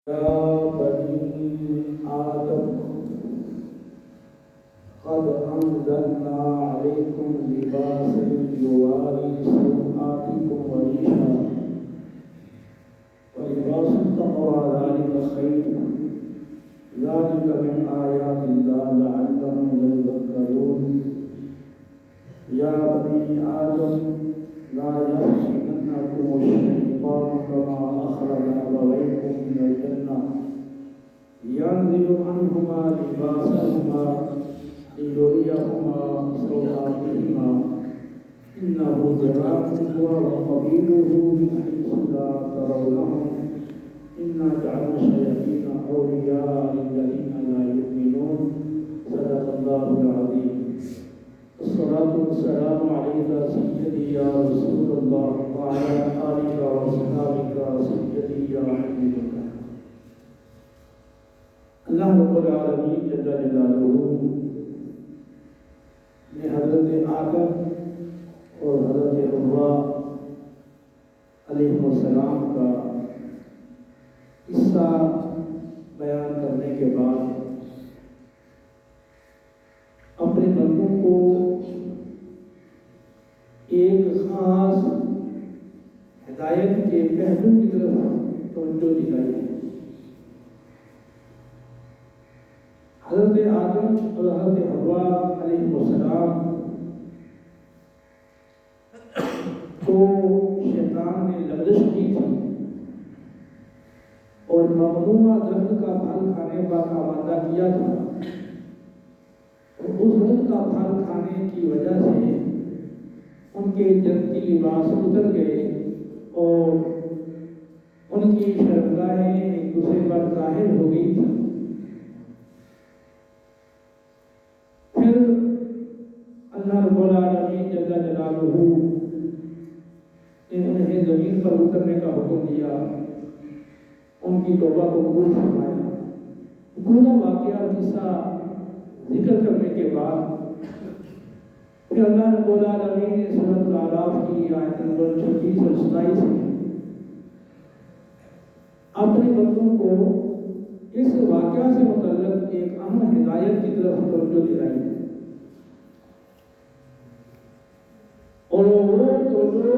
يا بني آدم قد أنزلنا عليكم لباسا يواري سوآتكم وريشا ولباس التقوى ذلك خير ذلك من آيات الله لعلهم يذكرون يا بني آدم لا يفتننكم الشيطان كما أخرج أبويكم من الجنة ينزل عنهما لباسهما ليريهما سوآتهما إنه يراكم هو وقبيله من حيث لا ترونهم إنا جعلنا الشياطين أولياء للذين لا يؤمنون صدق الله العظيم. الصلاة والسلام عليك سيدي يا رسول الله وعلى آلك وصحبك سيدي يا حبيب الله. اللہ رب العالمین جل جلالہ نے حضرت آدم اور حضرت حوا علیہ السلام کا قصہ بیان کرنے کے بعد اپنے بندوں کو ایک خاص ہدایت کے پہلو کی طرف توجہ دلائی ہے. حضرت آدم اور حضرت حوا علیہ السلام کو شیطان نے لغزش کی تھی اور ممنوعہ درخت کا پھل کھانے کا آمادہ کیا تھا. اس درخت کا پھل کھانے کی وجہ سے ان کے جنتی لباس اتر گئے اور ان کی شرمگاہیں ایک دوسرے پر ظاہر ہو گئی تھی. پھر اللہ رب العالمین جل جلالہ نے انہیں زمین پر اترنے کا حکم دیا. ان کی توبہ کو قبول فرمایا. پورا واقعہ قصہ ذکر کرنے کے بعد پھر اللہ رب العالمین نے سورۃ الاعراف کی آیت نمبر 26 اور 27 میں اپنے بندوں کو اس واقعہ سے متعلق ایک اہم ہدایت کی طرف توجہ دلائی ہے. اور وہ توجہ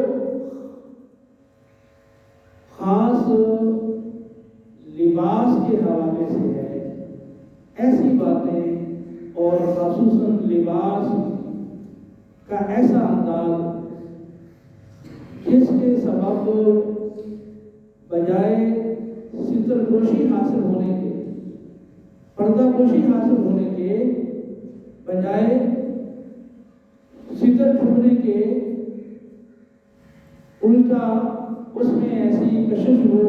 خاص لباس کے حوالے سے ہے. ایسی باتیں اور خصوصاً لباس کا ایسا انداز جس کے سبب بجائے ستر پوشی حاصل ہونے کے پردہ پوشی حاصل ہونے کے بجائے ستر چھپنے کے الٹا اس میں ایسی کشش ہو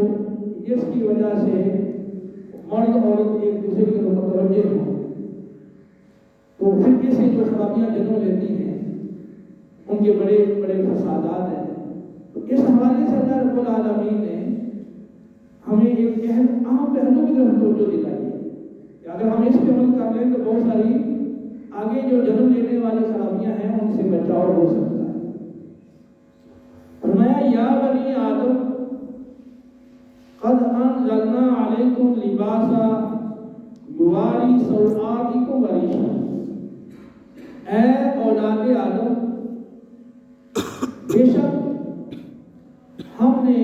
جس کی وجہ سے مرد عورت ایک دوسرے کی طرف متوجہ ہو. تو فرقے سے جو خرابیاں جنم لیتی ہیں ان کے بڑے بڑے فسادات ہیں. تو اس حوالے سے اللہ رب العالمین نے ہمیں ایک اہم پہلو کی طرف توجہ دلائی ہے کہ اگر ہم اس پہ عمل کر لیں تو بہت ساری آگے جو جنم لینے والی خرابیاں ہیں ان سے بچاؤ ہو سکتا ہے. فرمایا یا بنی آدم قد انزلنا علیکم لباسا یواری سوآتکم وریشا. اے اولاد آدم بے شک ہم نے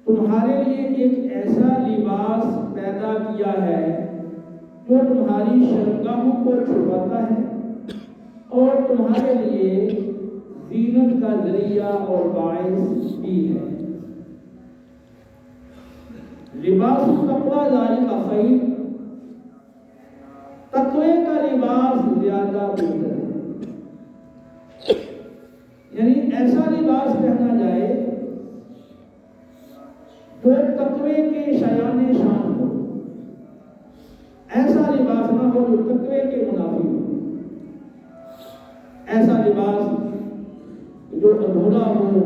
تمہارے لیے ایک ایسا لباس پیدا کیا ہے جو تمہاری شرمگاہوں کو چھپاتا ہے اور تمہارے لیے زینت کا ذریعہ اور باعث بھی ہے. لباس التقوی ذالک خیر. تقوی کا لباس زیادہ بہتر ہے. یعنی ایسا لباس پہنا جائے جو تقوی کے شایان شان ہو. ایسا لباس نہ ہو جو تقوی کے منافی ہو. ایسا لباس جو ادھورا ہو,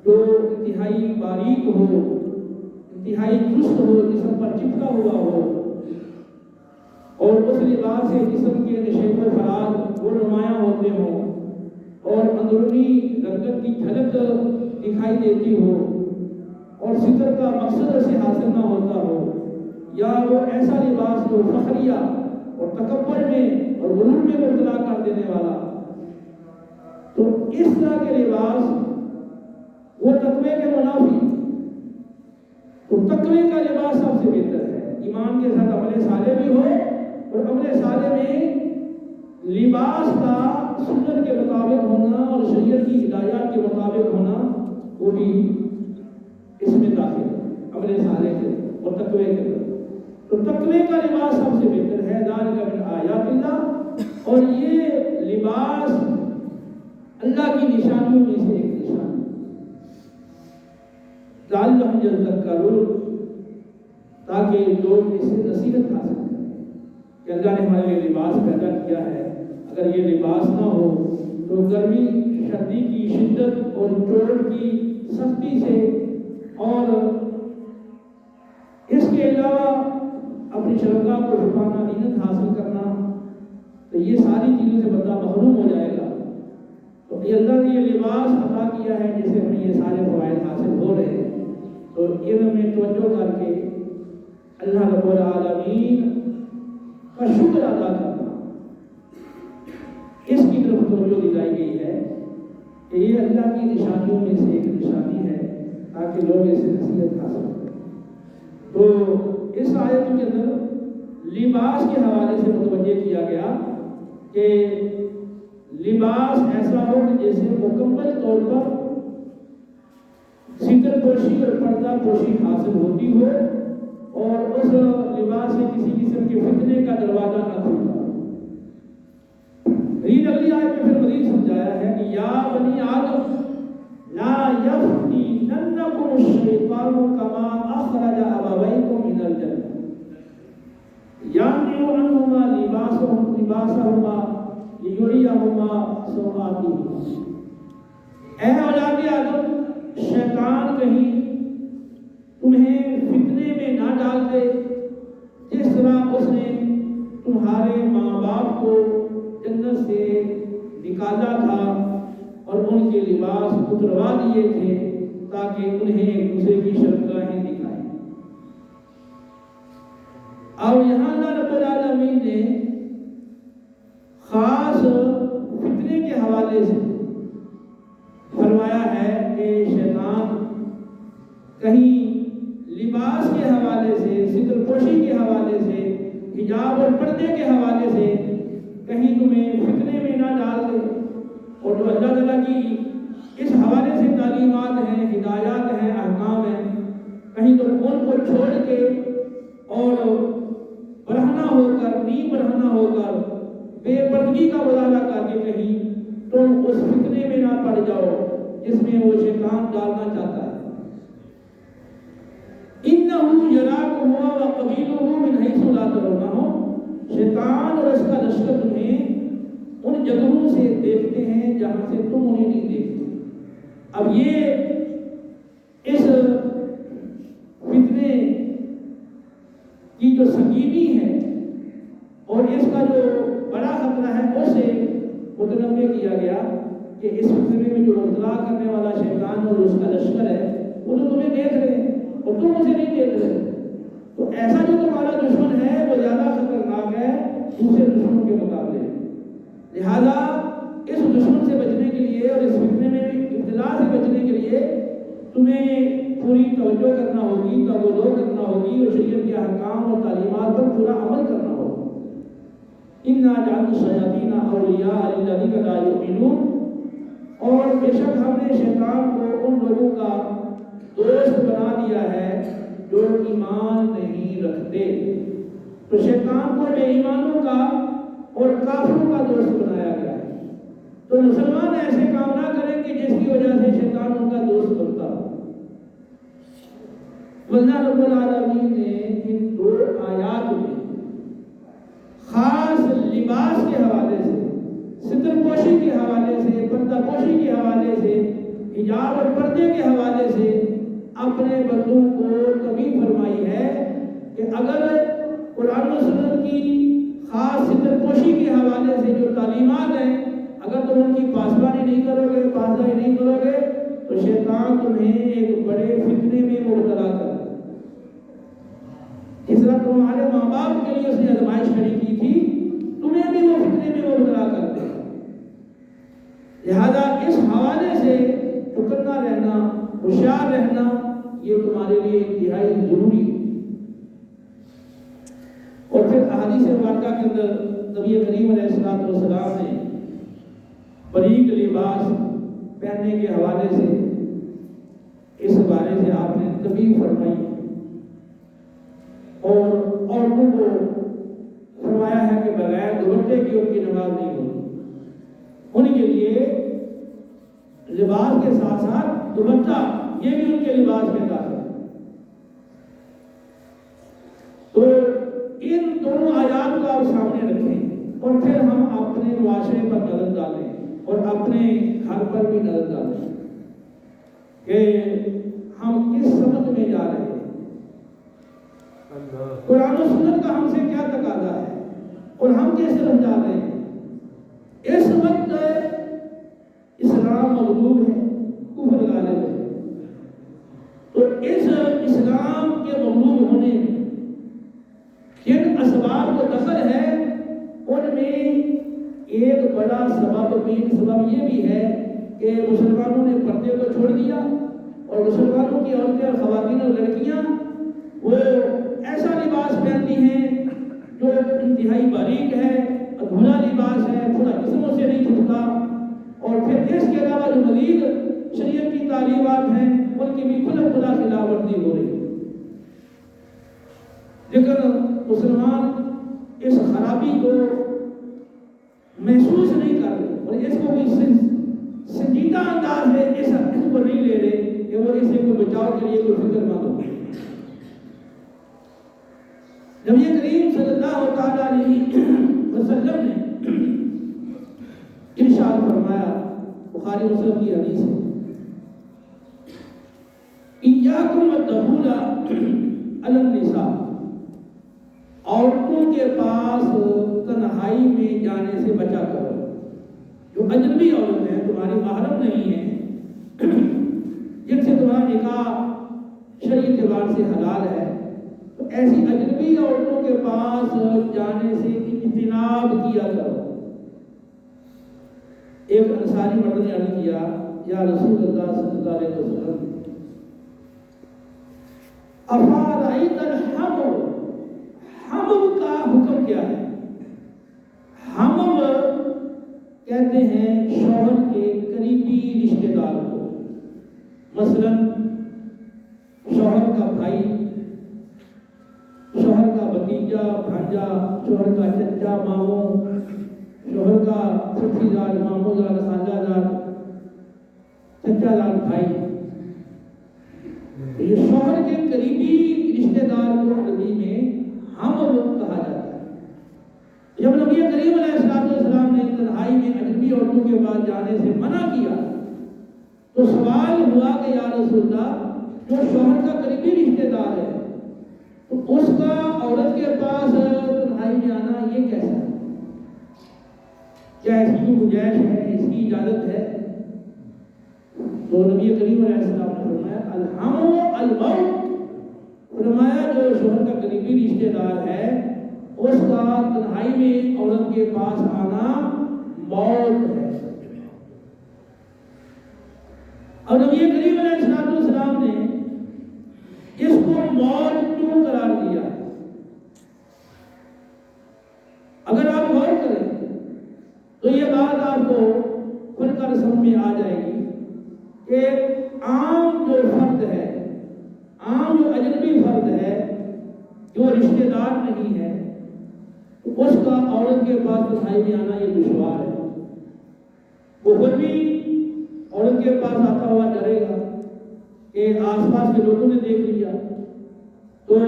جو انتہائی باریک ہو, انتہائی چست ہو, جسم پر چپکا ہوا ہو, اور اس لباس سے جسم کے نشیب و فراز وہ نمایاں ہوتے ہوں اور اندرونی رنگت کی جھلک دکھائی دیتی ہو, اور ستر کا مقصد اسے حاصل نہ ہوتا ہو، یا وہ ایسا لباس جو فخریہ اور تکبر میں اور غرور میں مبتلا کر دینے والا، تو اس طرح کے لباس وہ تقوی کے منافی۔ تو تقوی کا لباس سب سے بہتر ہے، ایمان کے ساتھ عمل صالح بھی ہو، اور عمل صالح میں لباس کا سنت کے مطابق ہونا اور شریعت کی ہدایات کے مطابق ہونا، وہ بھی اس میں داخل ہے عمل صالح کے اور تقوی کے اندر۔ تو تقوی کا لباس سب سے بہتر ہے، ذالک من آیات اللہ، اور یہ لباس اللہ کی نشانیوں میں سے ایک نشانی لعلہم یذکرون، تاکہ لوگ اس سے نصیحت حاصل کریں کہ اللہ نے ہمارے لیے لباس پیدا کیا ہے، اگر یہ لباس نہ ہو تو گرمی سردی کی شدت اور چوٹ کی سختی سے، اور اس کے علاوہ اپنی شرمگاہ کو چھپانا، زینت حاصل کرنا، تو یہ ساری چیزوں سے بندہ محروم ہو جائے گا۔ تو یہ اللہ نے یہ لباس عطا کیا ہے جس سے ہمیں یہ سارے فوائد حاصل ہو رہے ہیں، تو ان میں توجہ کر کے اللہ رب العالمین کا شکر ادا کرنا، اس کی طرف توجہ دلائی گئی ہے کہ یہ اللہ کی نشانیوں میں سے ایک نشانی ہے، تاکہ لوگ اس سے نصیحت حاصل کریں۔ تو اس آیت کے اندر لباس کے حوالے سے متوجہ کیا گیا کہ لباس ایسا ہو کہ جیسے مکمل طور پر ستر پوشی اور پردہ پوشی حاصل ہوتی ہو، اور اس لباس سے کسی قسم کے فتنے کا دروازہ نہ کھلتا۔ اگلی آیت میں پھر مزید سمجھایا ہے کہ یا بنی آدم لا یفتننکم الشیطان کما اخرج ابویکم من الجنہ یمنع عنہما لباسہما لیریہما سوآتہما۔ اے اولاد آدم، شیطان کہیں تمہیں فتنے میں نہ ڈال دے، جس طرح اس نے تمہارے ماں باپ کو جنت سے نکالا تھا اور ان کے لباس اتروا دیے تھے تاکہ انہیں ایک دوسرے کی شرمگاہیں دکھائیں۔ اور یہاں اللہ رب العالمین نے خاص فتنے کے حوالے سے فرمایا ہے کہ شیطان کہیں لباس کے حوالے سے، ستر پوشی کے حوالے سے، حجاب اور پردے کے حوالے سے کہیں تمہیں فتنے میں نہ ڈال دے، اور جو اللہ تعالیٰ کی اس حوالے سے تعلیمات ہیں، ہدایات ہیں، احکام ہیں، کہیں تم ان کو چھوڑ کے اور برہنہ ہو کر، نیم برہنہ ہو کر، بے پردگی کا مظاہرہ کر کے کہیں تم اس فتنے میں نہ پڑ جاؤ جس میں وہ شیطان ڈالنا چاہتا ہے۔ اِنَّهُ يَرَاكُمْ هُوَ وَقَبِيلُهُ مِنْ حَيْثُ لَا تَرَوْنَهُمْ، شیطان اور اس کا لشکر تمہیں ان جگہوں سے دیکھتے ہیں جہاں سے تم انہیں نہیں دیکھتے۔ اب یہ اس فتنے کی جو سنگینی ہے اور اس کا جو بڑا خطرہ ہے، اسے متنبع کیا گیا کہ اس فتنے میں جو مبتلا کرنے والا شیطان اور اس کا لشکر ہے، وہ تو تمہیں دیکھ رہے ہیں اور تم اسے نہیں دیکھ رہے، تو ایسا جو تمہارا دشمن ہے وہ زیادہ خطرناک ہے دوسرے دشمنوں کے مقابلے۔ لہذا اس دشمن سے بچنے کے لیے اور اس فتنے میں ابتلا سے بچنے کے لیے تمہیں پوری توجہ کرنا ہوگی، توجہ کرنا ہوگی، اور شریعت کے احکام اور تعلیمات پر پورا عمل کرنا ہوگا۔ اِنَّا جَعَلْنَا الشَّيَاطِينَ أَوْلِيَاءَ لِلَّذِينَ لَا يُؤْمِنُونَ، اور بے شک ہم نے شیطان کو ان لوگوں کا دوست بنا دیا ہے جو ایمان نہیں رکھتے۔ تو شیطان کو بے ایمانوں کا اور کافروں کا دوست بنایا گیا ہے، تو مسلمان ایسے کام نہ کریں کہ جس کی وجہ سے شیطان ان کا دوست بنتا ہو۔ اللہ رب العالمین نے ان دو آیات میں خاص لباس کے حوالے سے، ستر پوشی کے حوالے سے، پردہ پوشی کے حوالے سے، حجاب اور پردے کے حوالے سے اپنے بندوں کو تنبیہ فرمائی ہے کہ اگر قرآن و سنت کی خاص ستر پوشی کے حوالے سے جو تعلیمات ہیں، اگر تم ان کی پاسبانی نہیں کرو گے، پاسداری نہیں کرو گے، تو شیطان تمہیں ایک بڑے فتنے میں کھڑی کی تھی تمہیں بھی وہ فتنے میں مبتلا کر دے. لہذا اس حوالے سے چکنا رہنا، ہوشیار رہنا، یہ تمہارے لیے انتہائی ضروری ہے. اور پھر احادیث مبارکہ کے اندر نبی کریم علیہ السلام نے باریک لباس پہننے کے حوالے سے اس بارے سے آپ نے تنبیہ فرمائی اور عورتوں کو فرمایا ہے کہ بغیر دوپٹے کی ان کی نماز نہیں ہوتی. ان کے لیے لباس کے ساتھ ساتھ دوپٹہ یہ بھی ان کے لباس میں داخل ہے. تو ان دونوں آیات کو آپ سامنے رکھیں اور پھر ہم اپنے معاشرے پر نظر ڈالیں اور اپنے گھر پر بھی نظر ڈالیں کہ ہم کس سمت میں جا رہے ہیں. قرآن و سنت کا ہم سے کیا تقاضا ہے اور ہم کس طرف جا رہے ہیں. اس وقت اسلام مغلوب ہے، کفر غالب ہے. تو اس اسلام کے مغلوب ہونے میں جن اسباب کو دخل ہے ان میں ایک بڑا سبب یہ بھی ہے کہ مسلمانوں نے پردے کو چھوڑ دیا اور مسلمانوں کی عورتیں اور خواتین اور لڑکیاں وہ ایسا لباس پہنتی ہیں جو انتہائی باریک ہے، ادھورا لباس ہے، تھوڑا جسموں سے نہیں چھپتا. اور پھر اس کے علاوہ جو مزید شریعت کی تعلیمات ہیں ان کی بھی کھلا خلاف ورزی ہو رہی ہے. لیکن مسلمان اس خرابی کو محسوس نہیں کر رہے اور اس کو بھی سنجیدہ انداز میں اس کو نہیں لے رہے کہ وہ اسے کو بچاؤ کے لیے کوئی فکر مند ہو. نبی کریم صلی اللہ تعالیٰ علیہ وسلم نے ارشاد فرمایا، بخاری مسلم کی حدیث ہے، ایاکم والدخول علی النساء، عورتوں کے پاس تنہائی میں جانے سے بچا کرو. جو اجنبی عورت ہیں، تمہاری محرم نہیں ہیں، جن سے تمہارا نکاح شرعی اعتبار سے حلال ہے، تو ایسی اجنبی عورتوں کے پاس جانے سے اجتناب کیا کرو. ایک انصاری مرد نے عرض کیا، یا رسول اللہ صلی اللہ علیہ وسلم، افارأیت الحمل، حمل کا حکم کیا ہے؟ حمل کہتے ہیں شوہر کے قریبی رشتہ دار کو، مثلا شوہر کا بھائی، شوہر کا بھتیجا، بھانجا، شوہر کا چچا، ماموں، شوہر کا پھپھی زاد، ماموں زاد، خالہ زاد، چچا زاد بھائی. یہ شوہر کے قریبی رشتہ دار کو عربی میں حمل کہا جاتا ہے. جب نبی کریم علیہ السلام نے تنہائی میں اجنبی عورتوں کے پاس جانے سے منع کیا تو سوال ہوا کہ یا رسول اللہ، جو شوہر کا قریبی رشتہ دار ہے تو اس کا عورت کے پاس تنہائی میں آنا یہ کیسا ہے؟ کیا اس کی گنجائش ہے، اس کی اجازت ہے؟ تو نبی کریم علیہ السلام نے فرمایا الحم الموت، فرمایا جو شوہر کا قریبی رشتہ دار ہے اس کا تنہائی میں عورت کے پاس آنا موت ہے. اور نبی کریم علیہ السلام نے اس کو موت کیوں قرار دیا؟ اگر آپ غور کریں تو یہ بات آپ کو کھل کر سمجھ میں آ جائے گی کہ عام جو فرد ہے، عام جو اجنبی فرد ہے، جو رشتہ دار نہیں ہے، اس کا عورت کے پاس تنہائی میں آنا یہ دشوار ہے. وہ خود بھی عورت کے پاس آتا ہوا ڈرے گا کہ آس پاس کے لوگوں نے دیکھ لیا تو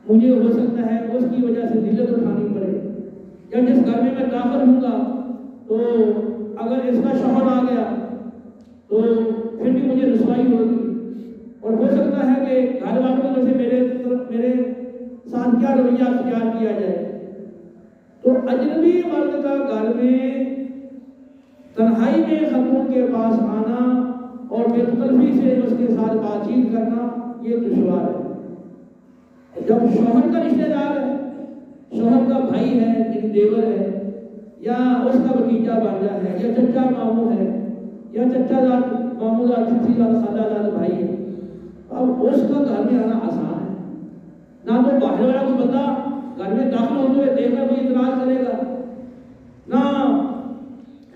مجھے ہو سکتا ہے اس کی وجہ سے ذلت اٹھانی پڑے، یا جس گھر میں داخل ہوں گا تو اگر اس کا شوہر آ گیا تو پھر بھی مجھے رسوائی ہوگی، اور ہو سکتا ہے کہ گھر والوں کی وجہ سے میرے ساتھ کیا رویہ اختیار کیا جائے. تو اجنبی مرد کا گھر میں تنہائی میں خاتون کے پاس آنا اور بے تکلفی سے اس کے ساتھ بات چیت کرنا یہ دشوار ہے. جب شوہر کا رشتہ دار ہے شوہر کا بھائی ہے یعنی دیور ہے، یا اس کا بھتیجا بھانجا ہے، یا چچا ماموں ہے، یا چچا داد ماموں داد چچی داد خالہ داد بھائی ہے، اب اس کا گھر میں آنا آسان ہے؟ نہ تو باہر والا کوئی بندہ گھر میں داخل ہوتے ہوئے دیکھ کر کوئی اعتراض کرے گا، نہ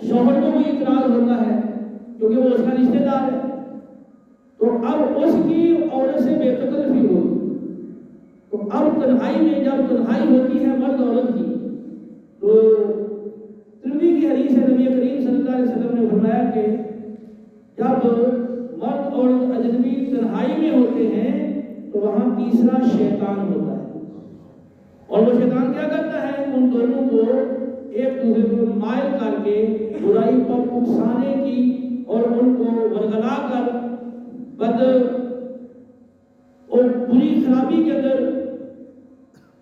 شوہر کو کوئی اعتراض ہوتا ہے کیونکہ وہ اس کا رشتہ دار ہے۔ تو اب اس کی عورت سے بے تکلفی ہوگی۔ تو اب تنہائی میں جب تنہائی ہوتی ہے مرد عورت کی، تو ترمذی کی حدیث ہے، نبی کریم صلی اللہ علیہ وسلم نے فرمایا کہ جب مرد عورت اجنبی تنہائی میں ہوتے ہیں تو وہاں تیسرا شیطان ہوتا ہے، اور وہ شیطان کیا کرتا ہے؟ ان دونوں کو ایک دوسرے کو مائل کر کے برائی پر اکسانے کی اور ان کو ورگلا کر بد اور بری خرابی کے اندر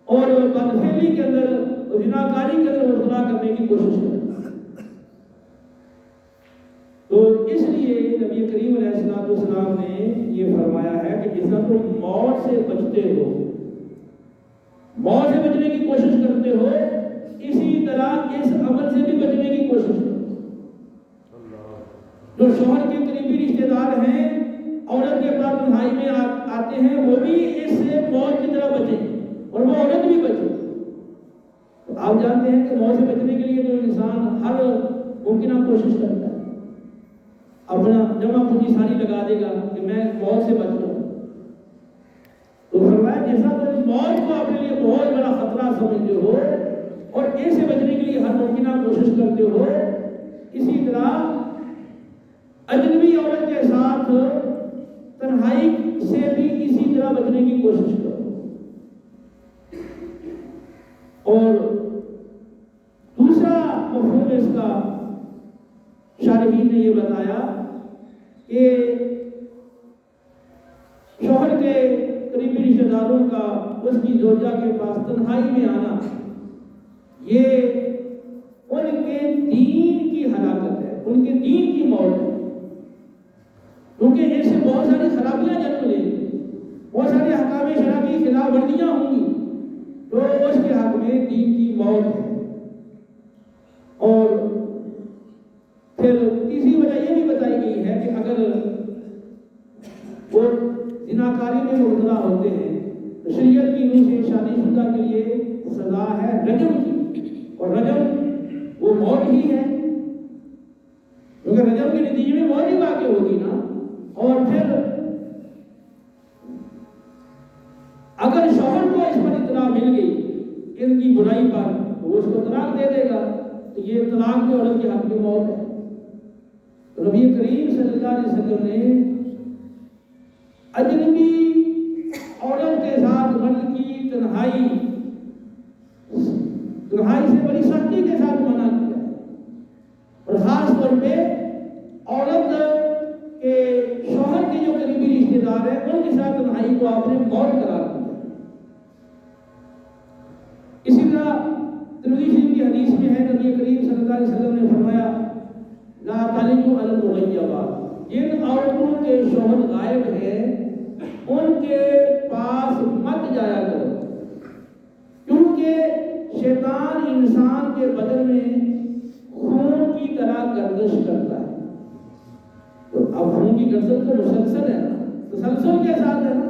اور بدفعلی کے اندر، زناکاری کے اندر مبتلا کرنے کی کوشش کرتا ہے۔ تو اس لیے نبی کریم علیہ السلام نے یہ فرمایا ہے کہ جس طرح تم موت سے بچتے ہو، موت سے بچنے کی کوشش کرتے ہو، اسی طرح اس عمل سے بھی بچنے کی کوشش کرو۔ جو شوہر کے قریبی رشتہ دار ہیں، عورت کے پاس تنہائی میں آتے ہیں، وہ بھی اس سے موت کی طرح بچیں اور وہ عورت بھی بچے۔ آپ جانتے ہیں کہ موت سے بچنے کے لیے جو انسان ہر ممکنہ کوشش کرتا ہے، اپنا جمع پونجی ساری لگا دے گا کہ میں موت سے بچ جاؤں۔ تو فرمایا جیسا تم موت کو اپنے لیے بہت بڑا خطرہ سمجھتے ہو اور اس سے بچنے کے لیے ہر ممکنہ کوشش کرتے ہو، اسی طرح اجنبی عورت کے ساتھ تنہائی سے بھی اسی طرح بچنے کی کوشش کرو۔ اور دوسرا مفہوم اس کا شارحین نے یہ بتایا کہ شوہر کے قریبی رشتہ داروں کا اس کی زوجہ کے پاس تنہائی میں آنا، یہ ان کے دین کی ہلاکت ہے، ان کے دین کی موت ہے، کیونکہ اس سے بہت ساری خرابیاں جنم لیں گی، بہت سارے احکام شرع کی خلاف ورزیاں ہوں گی، تو اس کے حق میں دین کی موت ہے۔ اور پھر تیسری وجہ یہ بھی بتائی گئی ہے کہ اگر وہ زناکاری میں مبتلا ہوتے ہیں تو شریعت کی روح سے شادی شدہ کے لیے سزا ہے رجم کی، اور رجم وہ موت ہی ہے، کیونکہ رجم کے نتیجے میں موت ہی واقع ہوگی نا۔ اور پھر اگر شوہر کو اس پر اطلاع مل گئی ان کی برائی پر، وہ اس کو طلاق دے دے گا، تو یہ طلاق بھی عورت کے حق میں موت ہے۔ نبی کریم صلی اللہ علیہ وسلم نے اجنبی عورت کے ساتھ مرد کی تنہائی سے بڑی سختی کے ساتھ منع کیا، اور خاص طور پہ عورت کے شوہر کے جو قریبی رشتہ دار ہیں ان کے ساتھ تنہائی کو آپ نے موت قرار دیا۔ اسی طرح ترمذی شریف کی حدیث میں ہے، نبی کریم صلی اللہ علیہ وسلم نے فرمایا لا تعلموا علی المغیبات، جن عورتوں کے شوہر غائب ہیں ان کے پاس مت جایا کرو، کیونکہ شیطان انسان کے بدن میں خون کی طرح گردش کرتا ہے۔ تو اب خون کی گردش تو مسلسل ہے نا، تسلسل کے ساتھ ہے نا،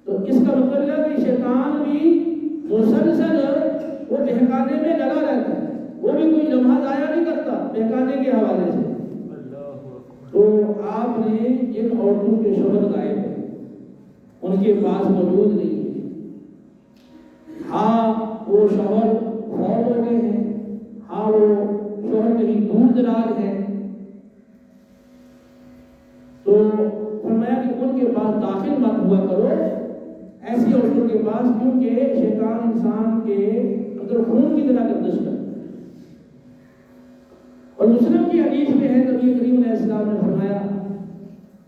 تو اس کا مطلب ہے کہ شیطان بھی مسلسل وہ بہکانے میں لگا رہتا ہے، وہ بھی کوئی لمحہ ضائع نہیں کرتا بہکانے کے حوالے سے۔ تو آپ نے جن عورتوں کے شوہر غائب ہیں ان کے پاس موجود نہیں ہے، ہاں وہ شوہر فوت ہو گئے ہیں، ہاں وہ شوہر کہیں دور دراز ہے، تو فرمایا کہ ان کے پاس داخل مت ہوا کرو، ایسی عورتوں کے پاس، کیونکہ شیطان انسان کے اندر خون کی طرح گردش کرتا ہے۔ اور مسلم کی حدیث میں ہے، نبی کریم علیہ السلام نے فرمایا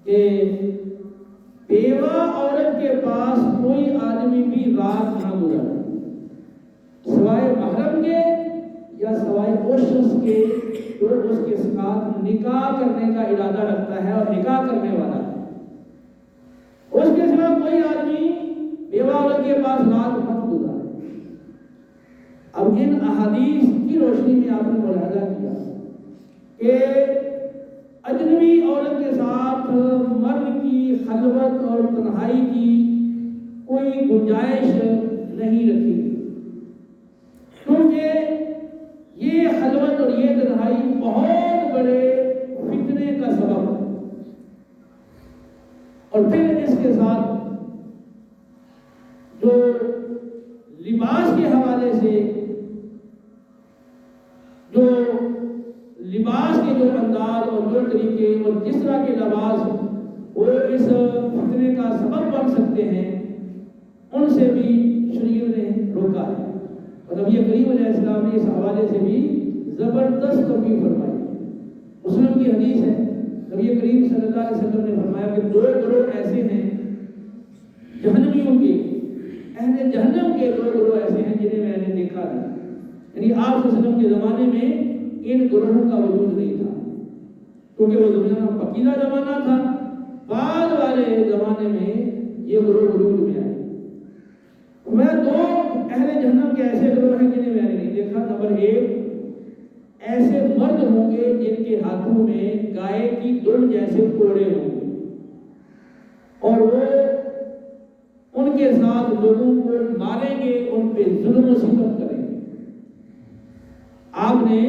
کہ بیوہ عورت کے پاس کوئی آدمی بھی رات نہ گزارے سوائے محرم کے یا سوائے اس شخص کے جو اس کے ساتھ نکاح کرنے کا ارادہ رکھتا ہے اور نکاح کرنے والا ہے، اس کے سوا کوئی آدمی بیوہ عورت کے پاس رات مت گزارے۔ ان احادیث کی روشنی میں آپ نے ملاحظہ کیا کہ اجنبی عورت کے ساتھ مرد کی خلوت اور تنہائی کی کوئی گنجائش نہیں رکھی گئی، کیونکہ یہ خلوت اور یہ تنہائی بہت بڑے فتنے کا سبب ہے۔ اور پھر اس کے ساتھ جو لباس کے حوالے سے جو لباس کے جو انداز اور جو طریقے اور جس طرح کے لباس وہ اس فتنے کا سبب بن سکتے ہیں، ان سے بھی شریعت نے روکا ہے۔ اور نبی کریم علیہ السلام نے اس حوالے سے بھی زبردست تنبیہ فرمائی۔ مسلم کی حدیث ہے، نبی کریم صلی اللہ علیہ وسلم نے فرمایا کہ دو گروہ ایسے ہیں جہنمیوں کے، اہل جہنم کے دو گروہ ایسے ہیں جنہیں میں نے دیکھا نہیں۔ یعنی آپ صلی اللہ علیہ وسلم کے زمانے میں ان گروہوں کا وجود نہیں تھا، کیونکہ وہ دنیا میں پکیزہ زمانہ تھا۔ بعد والے زمانے میں یہ گروہ وجود میں آئے۔ میں دو اہل جہنم کے ایسے گروہ ہیں جنہیں میں نے نہیں دیکھا۔ نمبر ایک، ایسے مرد ہوں گے جن کے ہاتھوں میں گائے کی دم جیسے کوڑے ہوں گے، اور وہ ان کے ساتھ لوگوں کو ماریں گے، ان پہ ظلم و ستم کریں گے۔ آپ نے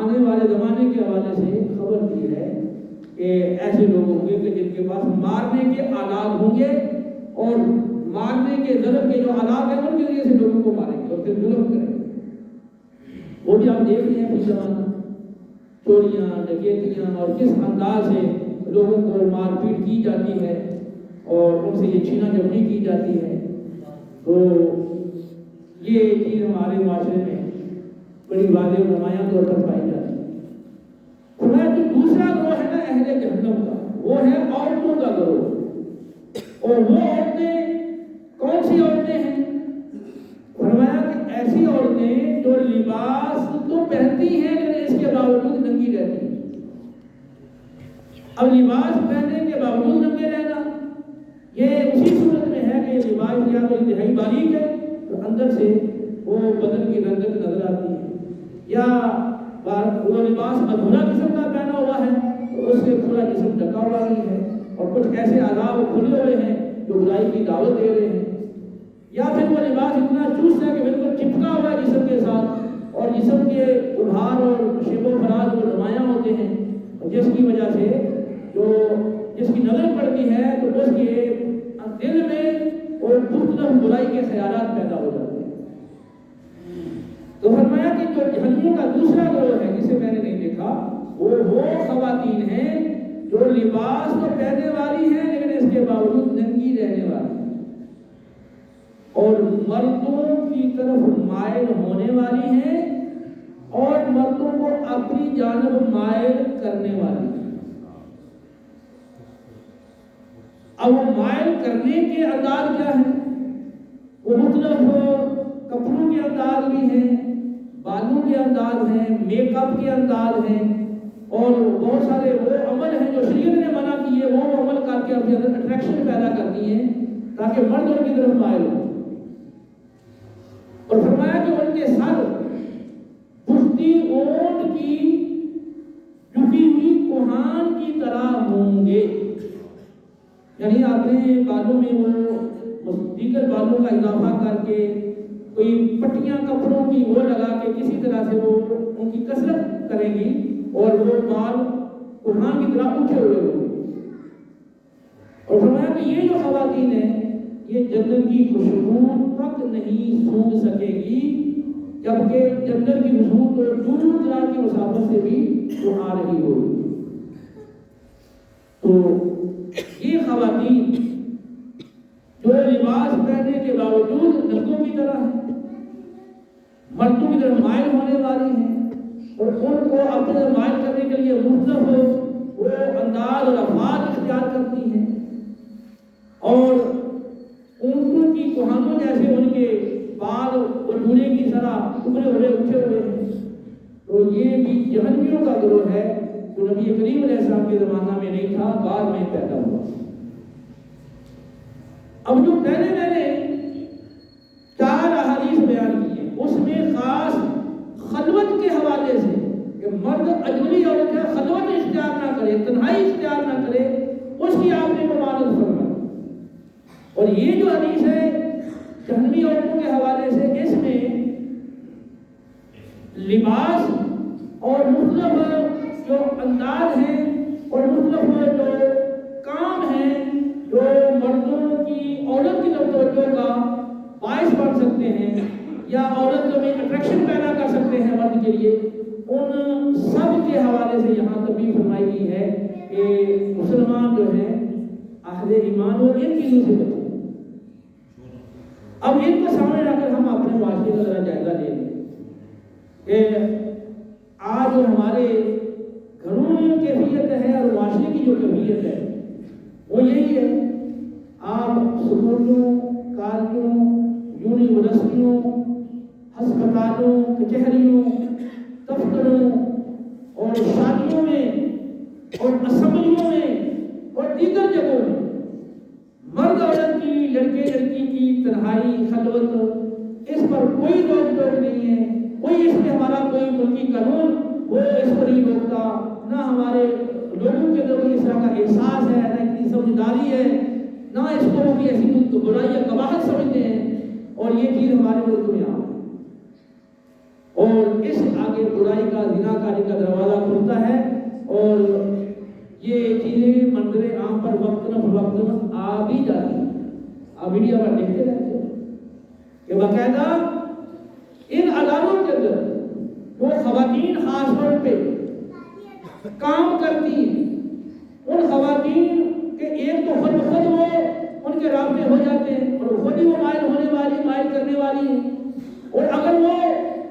آنے والے زمانے کے حوالے سے خبر دی ہے کہ ایسے لوگ ہوں گے کہ جن کے پاس مارنے کے آلات ہوں گے، اور مارنے کے ضرب کے جو آلات ہیں ان کے ذریعے سے لوگوں کو ماریں گے اور پھر ظلم کریں گے۔ وہ بھی آپ دیکھ رہے ہیں پچھلے زمانہ، چوریاں، ڈکیتیاں، اور کس انداز سے لوگوں کو مار پیٹ کی جاتی ہے اور ان سے یہ چھینا جبری کی جاتی ہے۔ تو یہ چیز ہمارے معاشرے میں بڑی واضح و نمایاں طور پر پائی جاتی ہے۔ فرمایا جو دوسرا گروہ ہے نا اہل جہنم کا، وہ ہے عورتوں کا گروہ۔ اور وہ عورتیں کون سی عورتیں ہیں؟ فرمایا کہ ایسی عورتیں جو لباس تو پہنتی ہیں لیکن اس کے باوجود ننگی رہتی ہیں۔ اب لباس پہننے کے باوجود ننگے رہنا یہ اسی صورت میں ہے کہ لباس یا تو انتہائی باریک ہے تو اندر سے وہ بدن کی رنگت نظر آتی ہے، یا وہ لباس ادھورا قسم کا پہنا ہوا ہے تو اس سے پورا جسم ڈھکا ہوا ہی ہے، اور کچھ ایسے آداب کھلے ہوئے ہیں جو برائی کی دعوت دے رہے ہیں، یا پھر وہ لباس اتنا چست ہے کہ بالکل چپکا ہوا ہے جسم کے ساتھ، اور جسم کے ابھار اور شیب و فراز وہ نمایاں ہوتے ہیں، جس کی وجہ سے جس کی نظر پڑتی ہے تو اس کے دل میں اور مختلف برائی کے خیالات پیدا ہو جاتے ہیں۔ تو فرمایا کہ جو جہنمیوں کا دوسرا گروہ ہے جسے میں نے نہیں دیکھا، وہ خواتین ہیں جو لباس تو پہننے والی ہیں لیکن اس کے باوجود ننگی رہنے والی ہیں، اور مردوں کی طرف مائل ہونے والی ہیں، اور مردوں کو اپنی جانب مائل کرنے والی ہیں۔ اب وہ مائل کرنے کے انداز کیا ہیں؟ وہ مختلف کپڑوں کے انداز بھی ہیں، بالوں کے انداز ہیں، میک اپ کے انداز ہیں، اور بہت سارے وہ عمل ہیں جو شریعت نے منع کیے، وہ عمل کر کے اپنے اندر اٹریکشن پیدا کرتی ہیں تاکہ مرد ان کی طرف مائل ہو۔ اور فرمایا کہ ان کے سر پشتی اونٹ کی جھکی ہوئی کوہان کی طرح ہوں گے، یعنی اپنے بالوں میں وہ دیگر بالوں کا اضافہ کر کے کوئی پٹیاں کپڑوں کی وہ لگا کے کسی طرح سے وہ ان کی کثرت کریں گی، اور وہ بال کوہان کی طرح اٹھے ہوئے ہوں گے۔ اور فرمایا کہ یہ جو خواتین ہیں یہ جنت کی خوشبو تک نہیں سونگھ سکے گی، جبکہ جنت کی خوشبو تو دور دراز کی مسافت سے بھی وہ آ رہی ہوگی۔ تو یہ خواتین جو لباس پہننے کے باوجود ننگوں کی طرح ہیں، مردوں کی طرف مائل ہونے والی ہیں، اور ان کو اپنے مائل کرنے کے لیے مختلف وہ انداز اور الفاظ اختیار کرتی ہیں، اور اونٹوں کی کوہانوں جیسے ان کے بال اور جوڑے کی طرح ابھرے ہوئے اٹھے ہوئے ہیں۔ تو یہ بھی جہنمیوں کا گروہ ہے جو نبی کریم علیہ السلام کے زمانہ میں نہیں تھا، بعد میں پیدا ہوا۔ اب جو پہلے میں نے 4 احادیث بیان کی ہیں اس میں خاص کرے، تنہائی اختیار نہ کرے، اس کی آپ نے ممانعت فرمائی۔ اور یہ جو حدیث ہے جہنمی عورتوں کے حوالے سے، اس میں لباس اور مختلف جو انداز ہیں اور مختلف جو کام ہیں جو مردوں کی عورت کی طرف توجہ کا باعث بن سکتے ہیں یا عورت میں اٹریکشن پیدا کر سکتے ہیں مرد کے لیے، ان سب کے حوالے سے یہاں تنبیہ فرمائی گئی ہے کہ مسلمان جو ہیں اہل ایمان وہ ان چیزوں سے بچیں۔ اب ان کو سامنے رکھ کر ہم اپنے معاشرے کا ذرا جائزہ لیں کہ آج جو ہمارے گھروں میں کیفیت ہے اور معاشرے کی جو کیفیت ہے وہ یہی ہے۔ آپ سکولوں، کالجوں، یونیورسٹیوں، ہسپتالوں، کچہریوں، دفتروں اور شادیوں میں اور اسمبلیوں میں اور دیگر جگہوں میں مرد عورت کی، لڑکے لڑکی کی تنہائی، خلوت، اس پر کوئی روک ٹوک نہیں ہے۔ کوئی اس میں ہمارا کوئی ملکی قانون وہ اس کو نہیں روکتا، نہ ہمارے لوگوں کے اندر اس طرح کا احساس ہے، نہ اتنی سمجھداری ہے، نہ اس کو وہ ایسی برائی یا قباحت سمجھتے ہیں، اور یہ چیز ہمارے ملک میں عام ہے۔ اور اس آگے برائی کا، زناکاری کا دروازہ کھلتا ہے، اور یہ چیزیں منظر عام پر وقتاً فوقتاً آ بھی جاتی ہیں۔ آپ میڈیا پر دیکھتے رہتے ہیں کہ باقاعدہ ان عدالتوں کے اندر وہ خواتین خاص طور پہ کام کرتی ہیں، ان خواتین کے ایک تو خود وہ ان کے رابطے ہو جاتے ہیں اور خود ہی وہ مائل ہونے والی، مائل کرنے والی ہیں، اور اگر وہ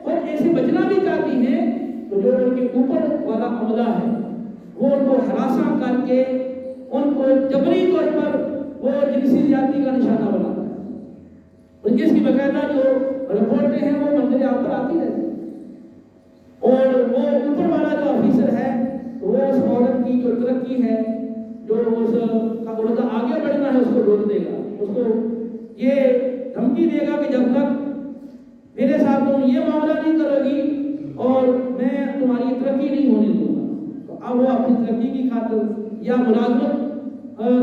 خود ایسے بچنا بھی چاہتی ہیں تو جو ان کے اوپر والا عملہ ہے وہ ان کو ہراساں کر کے ان کو جبری طور پر وہ جنسی زیادتی کا نشانہ بناتا ہے، اور جس کی باقاعدہ جو رپورٹیں ہیں وہ منظر عام پر آتی رہتی ہیں، اور وہ اوپر والا جو آفیسر ہے وہ اس عورت کی جو ترقی ہے، جو اس کا عہدہ آگے بڑھنا ہے، اس کو روک دے گا، اس کو یہ دھمکی دے گا کہ جب تک میرے ساتھ تم یہ معاملہ نہیں کرو گی اور میں تمہاری ترقی نہیں ہونے دوں گا۔ تو اب وہ اپنی ترقی کی خاطر یا ملازمت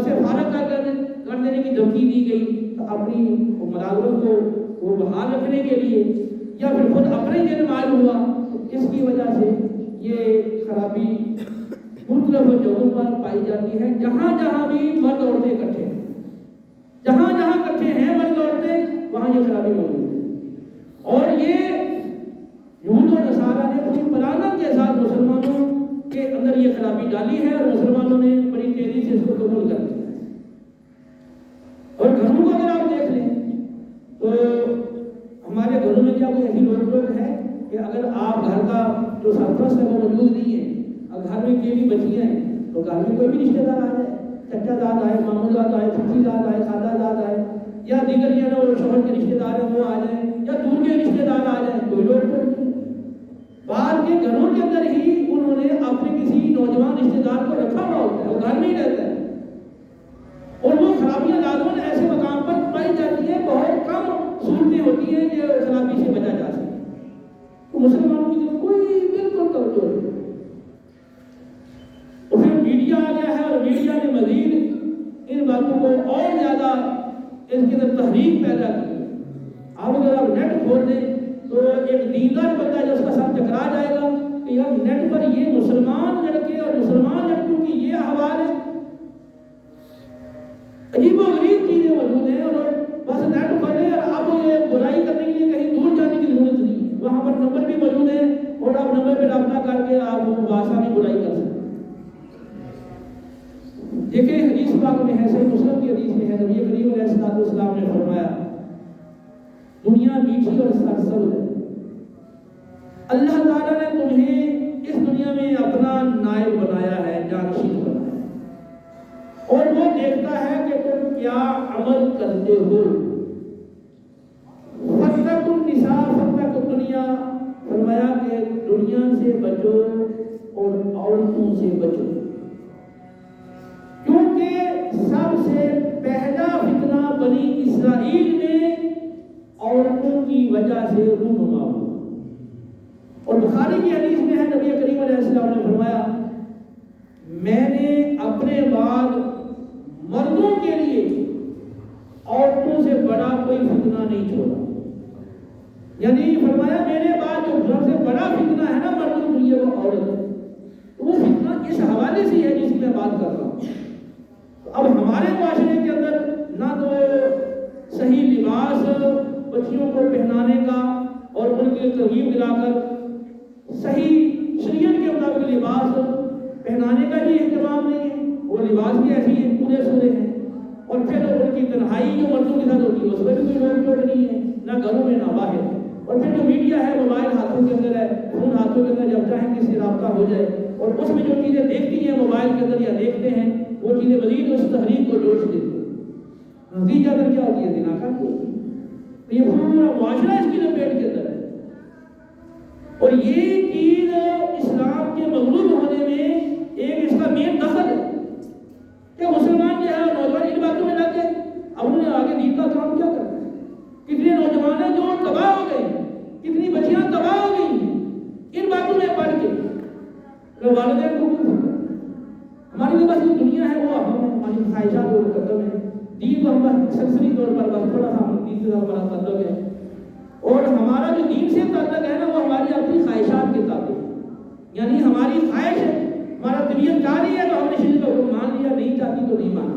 سے فارغ کر دینے کی دھمکی دی گئی، تو اپنی ملازمت کو وہ بحال رکھنے کے لیے یا پھر خود اپنے دن مائل ہوا، تو اس کی وجہ سے یہ خرابی مختلف جگہوں پر پائی جاتی ہے۔ جہاں جہاں بھی مرد عورتیں اکٹھے ہیں، جہاں جہاں اکٹھے ہیں مرد عورتیں، وہاں یہ خرابی موجود ہے، اور یہ یہود و نصارہ نے پوری پلانت کے ساتھ مسلمانوں کے اندر یہ خرابی ڈالی ہے، اور مسلمانوں نے بڑی تیزی سے اس کو قبول کر لیا ہے۔ اور گھروں کو اگر آپ دیکھ لیں تو ہمارے گھروں میں کیا کوئی ایسی روک ٹوک ہے کہ اگر آپ گھر کا جو سرپرست ہے وہ موجود نہیں ہے، اگر گھر میں بھی بچیاں ہیں تو گھر میں کوئی بھی رشتہ دار آ جائے، چچا زاد آئے، ماموں زاد آئے، پھپھی زاد آئے، خالہ زاد آئے، یا دیگر جو ہے نا وہ شوہر کے رشتہ دار ہیں وہ آ جائیں، یا دور کے رشتہ دار آ جائیں، کوئی روک ٹوک نہیں۔ بعد کے گھروں کے اندر ہی انہوں نے اپنے کسی نوجوان رشتہ دار کو رکھا ہوا ہوتا ہے، وہ گھر میں ہی رہتا ہے، اور وہ خرابیاں لازماً ایسے مقام پر پائی جاتی ہیں، بہت کم صورتیں ہوتی ہیں جو خرابی سے بچا جا سکے۔ تو مسلمانوں کی کوئی بالکل توجہ نہیں۔ تو پھر میڈیا آ گیا ہے، اور میڈیا نے مزید ان باتوں کو اور زیادہ اس کے اندر تحریک پیدا کی ہے۔ آپ اگر آپ نیٹ کھول دیں تو ایک دیندار بندہ جو اس کا ساتھ ٹکرا جائے گا کہ یار نیٹ پر یہ مسلمان لڑکے اور مسلمان لڑکوں کی یہ احوال ہے، عجیب و غریب چیزیں موجود ہیں، اور بس نیٹ کھولیں اور آپ یہ برائی کرنے کے لیے کہیں دور جانے کی ضرورت نہیں ہے، وہاں پر نمبر بھی موجود ہے، اور آپ نمبر پہ رابطہ کر کے آپ بآسانی برائی کر سکتے ہیں۔ دیکھیں حدیث پاک میں ہے، صحیح مسلم کی حدیث میں ہے، نبی کریم علیہ السلام نے فرمایا دنیا میٹھی اور سرسبز ہے، اللہ تعالیٰ نے تمہیں اس دنیا میں اپنا نائب بنایا ہے، جانشین بنایا ہے، اور وہ دیکھتا ہے کہ تم کیا عمل کرتے ہو۔ فَاتَّقُوا النِّسَاءَ فَاتَّقُوا الدُّنْيَا، فرمایا کہ دنیا سے بچو اور عورتوں سے بچو، کیونکہ سب سے پہلا فتنہ بنی اسرائیل میں عورتوں کی وجہ سے رونما ہوا۔ اور بخاری کی حدیث میں ہے، نبی کریم علیہ السلام نے فرمایا میں نے اپنے بعد مردوں کے لیے عورتوں سے بڑا کوئی فتنہ نہیں چھوڑا. یعنی فرمایا میرے بعد جو سب سے بڑا فتنہ ہے نا مردوں کے لیے وہ عورت ہے. تو وہ فتنہ اس حوالے سے ہے جس کی میں بات کر رہا ہوں. اب ہمارے معاشرے کے اندر نہ تو صحیح لباس بچیوں کو پہنانے کا اور ان کے ترغیب دلا کر صحیح شریعت کے مطابق لباس پہنانے کا بھی اہتمام نہیں ہے. وہ لباس بھی ایسے ہی پورے سورے ہیں. اور پھر ان کی تنہائی جو مردوں کے ساتھ ہوتی ہے اس میں بھی کوئی روک ٹوک نہیں ہے نہ گھروں میں نہ باہر. اور پھر جو میڈیا ہے موبائل ہاتھوں کے اندر ہے, فون ہاتھوں کے اندر, جب چاہیں کسی سے رابطہ ہو جائے اور اس میں جو چیزیں دیکھتی ہیں موبائل کے اندر یا دیکھتے ہیں وہ چیزیں مزید اس تحریک کو جوش دیتی ہیں. نتیجہ در کیا ہوتی ہے؟ زنا کا ہوتی ہے. یہ پورا معاشرہ اس کی لپیٹ کے اندر ہے. اور یہ چیز اسلام کے مغلوب ہونے میں ایک اس کا مین دخل ہے کہ مسلمان جو ہے نوجوان ان باتوں میں لگ گئے. اب انہوں نے آگے دین کا کام کیا کرنا ہے؟ کتنے نوجوان ہیں جو تباہ ہو گئے, کتنی بچیاں تباہ ہو گئی ان باتوں میں پڑھ کے. والدین کو ہماری جو بس یہ دنیا ہے وہ ہماری خواہشات اور قدم ہے. دین کو ہم سنسری طور پر بس تھوڑا سا دین سے ہمارا قدم ہے. اور ہمارا جو دین سے تعلق ہے نا وہ ہماری اپنی خواہشات کے تابع ہے. یعنی ہماری خواہش ہے, ہمارا طبیعت چاہ رہی ہے تو ہم نے شریعت کا حکم مان لیا, نہیں چاہتی تو نہیں مانا.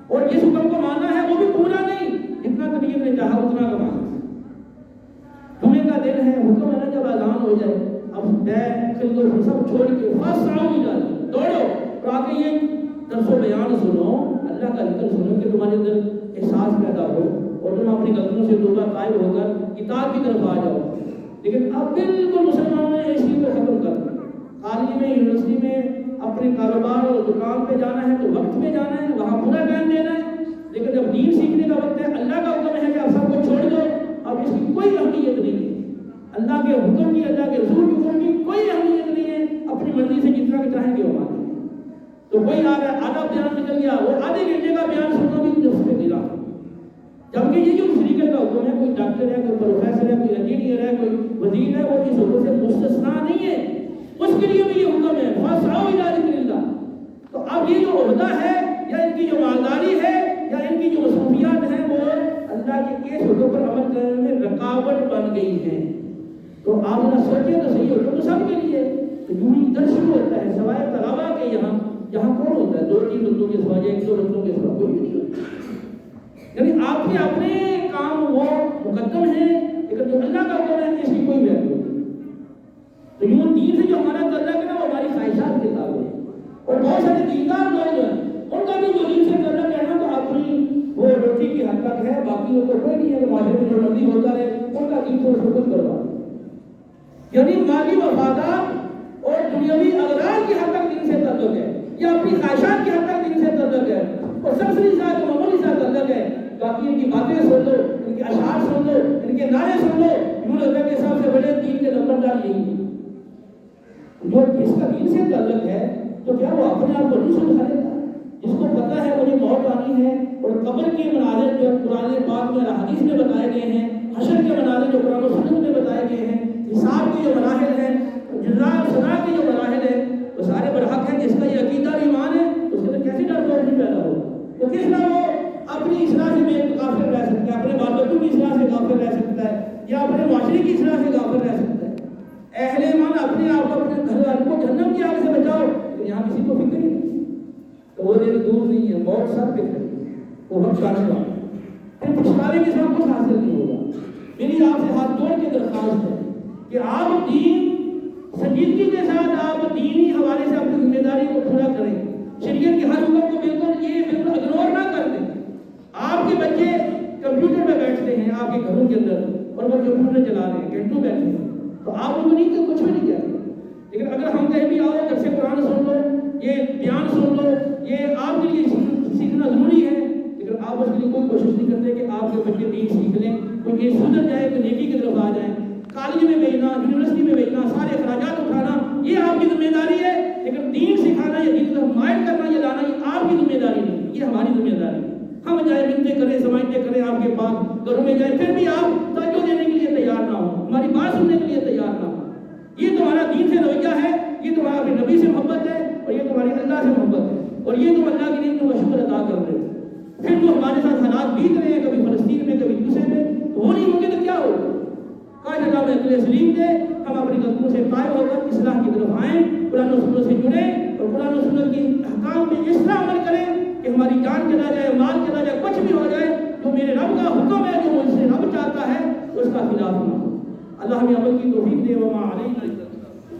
اور جس حکم کو ماننا ہے وہ بھی پورا نہیں, جتنا طبیعت نے چاہا اتنا کا مانا. جمعے کا دن ہے, حکم ہے نا جب اذان ہو جائے اب بیٹھ خلق سب چھوڑ کے دوڑو اور آ کے یہ درس و بیان سنو, اللہ کا ذکر سنو کہ تمہارے اندر احساس پیدا ہو اور تم اپنی غلطیوں سے توبہ طائب ہو کر کتاب کی طرف آ جاؤ. لیکن اب بالکل مسلمانوں نے اس چیز کو ختم کر دیا. کالج میں, یونیورسٹی میں اپنے کاروبار اور دکان پہ جانا ہے تو وقت پہ جانا ہے, وہاں پورا ٹائم دینا ہے. لیکن جب دین سیکھنے کا وقت ہے, اللہ کا حکم ہے کہ آپ سب کو چھوڑ دو, اب اس کی کوئی اہمیت نہیں ہے. اللہ کے حکم کی, اللہ کے رسول کے حکم کی کوئی اہمیت نہیں ہے. اپنی مرضی سے جتنا چاہیں گے وہ مانیں. تو کوئی آ رہا ہے آدھا بیان نکل گیا, وہ آدھے گھنٹے کا بیان سننا بھی نفس پہ گرا. جبکہ یہ جو شریعت کا حکم ہے, کوئی ڈاکٹر ہے, کوئی پروفیسر ہے, کوئی انجینئر ہے, کوئی وزیر ہے, وہ اس حکم سے مستثنا نہیں ہے. اس کے لیے بھی یہ حکم ہے فاسعوا الی ذکر اللہ. تو اب یہ جو عہدہ ہے یا ان کی جو مالداری ہے یا ان کی جو مصروفیات ہیں وہ اللہ کے اس حکم پر عمل کرنے میں رکاوٹ بن گئی ہیں. تو آپ نہ سوچیں تو صحیح حکم تو سب کے لیے. تو یوں ہی در شروع ہوتا ہے سوائے طلبا کے. یہاں کون ہوتا ہے؟ 2-3 بندوں کے سوا یا 100 بندوں کے سوا کوئی بھی نہیں ہوتا. یعنی آپ کے اپنے کام وہ مقدم ہیں, لیکن جو اللہ کا حکم ہے اس کی کوئی ویلیو نہیں. تو یوں دین سے جو ہمارا تعلق ہے نا وہ ہماری خواہشات کے تابع ہے. اور بہت سارے دیندار لوگ جو ہیں ان کا بھی جو دین سے تعلق ہے نا تو اپنی وہ روٹی کی حد تک ہے, باقی کو کوئی نہیں ہے. معاشرے میں جو مرضی ہوتا رہے ان کا دین کو خود کروا. یعنی مالی مفادات اور دنیاوی اغراض کی حد تک دین سے تعلق ہے یا اپنی خواہشات کی حد تک دین سے تعلق ہے. اور سرسری ساتھ معمولی ساتھ تعلق ہے. باقی ان کی باتیں سن لو, ان کے اشعار سن لو, ان کے نعرے سن لو, یوں لگتا ہے کہ سب سے بڑے دین کے نمبردار یہی ہیں. جو جس کا دین سے تعلق ہے تو کیا وہ اپنے آپ کو نہیں سمجھا لیتا؟ جس کو پتہ ہے مجھے موت آنی ہے اور قبر کے مناظر جو قرآن پاک میں حدیث میں بتائے گئے ہیں, حشر کے مناظر جو قرآن و سنت میں بتائے گئے ہیں, حساب کے جو مراحل ہیں, جزاء و سزا کے جو مراحل ہیں, وہ سارے برحق ہیں. جس کا یہ عقیدہ اور ایمان ہے اس کے اندر کیسے ڈر خوف نہیں پیدا ہوگا؟ تو کس طرح وہ اپنی اصلاح سے غافل رہ سکتا ہے, اپنے بال بچوں کی اصلاح سے غافل رہ سکتا ہے یا اپنے معاشرے کی اصلاح سے غافل رہ سکتا ہے؟ اہل ایمان اپنے آپ کو اپنے گھر والوں کو جہنم کی آگ سے بچاؤ, یہاں کسی کو فکر نہیں. تو وہ دن دور نہیں ہے, موت سب فکر ہے, وہ وقت آنے والا ہے. پھر پچھتانے کے ساتھ کچھ حاصل نہیں ہوگا. میری آپ سے ہاتھ جوڑ کے درخواست ہے کہ آپ دین سنجیدگی کے ساتھ آپ دینی حوالے سے اپنی ذمہ داری کو پورا کریں. شریعت کے ہر حکم کو بالکل اگنور نہ کر دیں. آپ کے بچے کمپیوٹر پہ بیٹھتے ہیں آپ کے گھروں کے اندر اور وہ کمپیوٹر چلا رہے ہیں, گھنٹوں بیٹھے ہیں, تو آپ ان کو نہیں کہ کچھ بھی نہیں کہتے. لیکن اگر ہم کہیں بھی آؤ جب سے قرآن سن لو, یہ بیان سن لو, یہ آپ کے لیے سیکھنا ضروری ہے, لیکن آپ اس کے لیے کوئی کوشش نہیں کرتے کہ آپ کے بچے دین سیکھ لیں, کوئی یہ سدھر جائے, کوئی نیکی کی طرف آ جائیں. کالج میں بھیجنا, یونیورسٹی میں بھیجنا, سارے اخراجات اٹھانا یہ آپ کی ذمہ داری ہے, لیکن دین سکھانا یا دین کی طرف مائل کرنا یا لانا یہ آپ کی ذمہ داری نہیں, یہ ہماری ذمہ داری ہے. ہم جائیں منتیں کریں, سمجھتے کریں آپ کے پاس گھروں میں جائیں, پھر بھی آپ توجہ دینے کے لیے تیار نہ ہو, ہماری بات سننے کے لیے تیار نہ ہو. یہ تمہارا دین سے رویہ ہے, یہ تمہارا اپنے نبی سے محبت ہے اور یہ تمہاری اللہ سے جیت رہے ہیں، کبھی فلسطین میں، کبھی دوسرے میں، وہ نہیں ہوں گے تو کیا ہوگا؟ کاش اللہ میں عقل سلیم دے، ہم اپنی غلطیوں سے قائم ہو کر اصلاح کی طرف آئیں، قرآن و سنت سے جڑیں اور قرآن و سنت کی احکام پہ اس طرح عمل کریں کہ ہماری جان چلا جائے، مال چلا جائے، کچھ بھی ہو جائے، جو میرے رب کا حکم ہے، جو مجھ سے رب چاہتا ہے، اس کا خلاف نہ ہو۔ اللہ ہمیں عمل کی توفیق دے۔ وما علینا